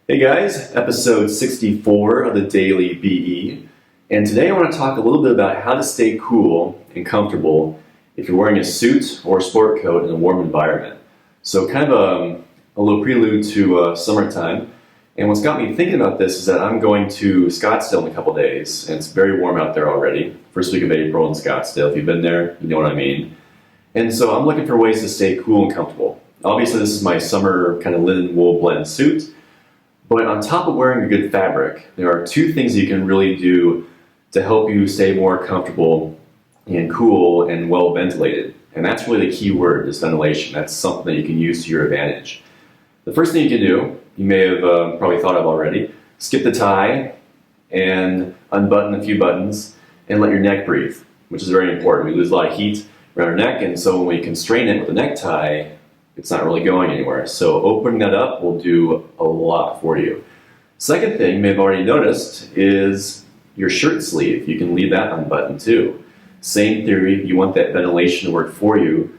Hey guys, episode 64 of the Daily BE, and today I want to talk a little bit about how to stay cool and comfortable if you're wearing a suit or a sport coat in a warm environment. So kind of a little prelude to summertime, and what's got me thinking about this is that I'm going to Scottsdale in a couple days, and it's very warm out there already. First week of April in Scottsdale. If you've been there, you know what I mean. And so I'm looking for ways to stay cool and comfortable. Obviously this is my summer kind of linen wool blend suit. But on top of wearing a good fabric, there are two things you can really do to help you stay more comfortable and cool and well ventilated. And that's really the key word, is ventilation. That's something that you can use to your advantage. The first thing you can do, you may have probably thought of already, skip the tie and unbutton a few buttons and let your neck breathe, which is very important. We lose a lot of heat around our neck, and so when we constrain it with a necktie, it's not really going anywhere. So opening that up will do a lot for you. Second thing you may have already noticed is your shirt sleeve. You can leave that unbuttoned too. Same theory, you want that ventilation to work for you.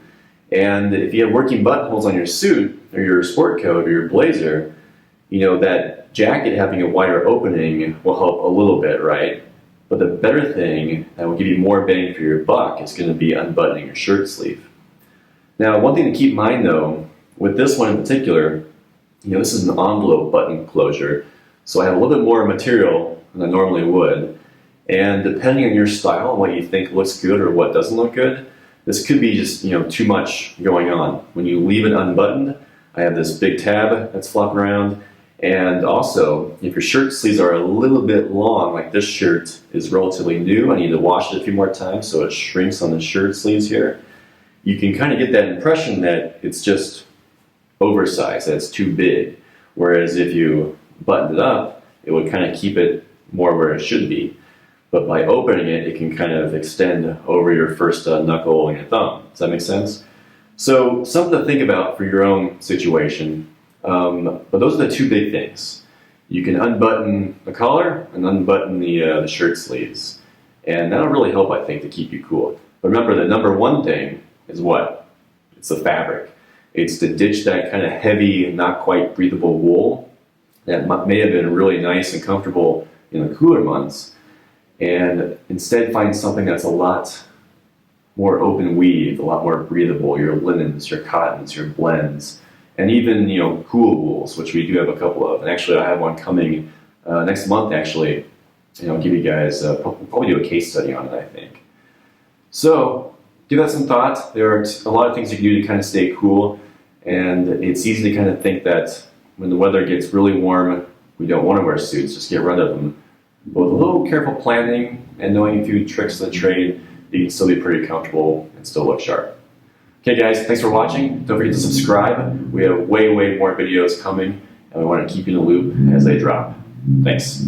And if you have working buttonholes on your suit or your sport coat or your blazer, you know that jacket having a wider opening will help a little bit, right? But the better thing that will give you more bang for your buck is going to be unbuttoning your shirt sleeve. Now, one thing to keep in mind though, with this one in particular, this is an envelope button closure, so I have a little bit more material than I normally would, and depending on your style and what you think looks good or what doesn't look good, this could be just too much going on. When you leave it unbuttoned, I have this big tab that's flopping around, and also if your shirt sleeves are a little bit long, like this shirt is relatively new, I need to wash it a few more times so it shrinks on the shirt sleeves here. You can kind of get that impression that it's just oversized, that it's too big. Whereas if you buttoned it up, it would kind of keep it more where it should be. But by opening it, it can kind of extend over your first knuckle and your thumb. Does that make sense? So something to think about for your own situation. But those are the two big things. You can unbutton the collar and unbutton the shirt sleeves. And that'll really help, I think, to keep you cool. But remember, the number one thing is what? It's the fabric. It's to ditch that kind of heavy, not quite breathable wool that may have been really nice and comfortable in the cooler months, and instead find something that's a lot more open weave, a lot more breathable, your linens, your cottons, your blends, and even cool wools, which we do have a couple of. And actually I have one coming next month, actually. I'll give you guys, probably do a case study on it, I think. So give that some thought. There are a lot of things you can do to kind of stay cool, and it's easy to kind of think that when the weather gets really warm, we don't want to wear suits, just get rid of them. But with a little careful planning and knowing a few tricks of the trade, you can still be pretty comfortable and still look sharp. Okay guys, thanks for watching. Don't forget to subscribe. We have way more videos coming, and we want to keep you in the loop as they drop. Thanks.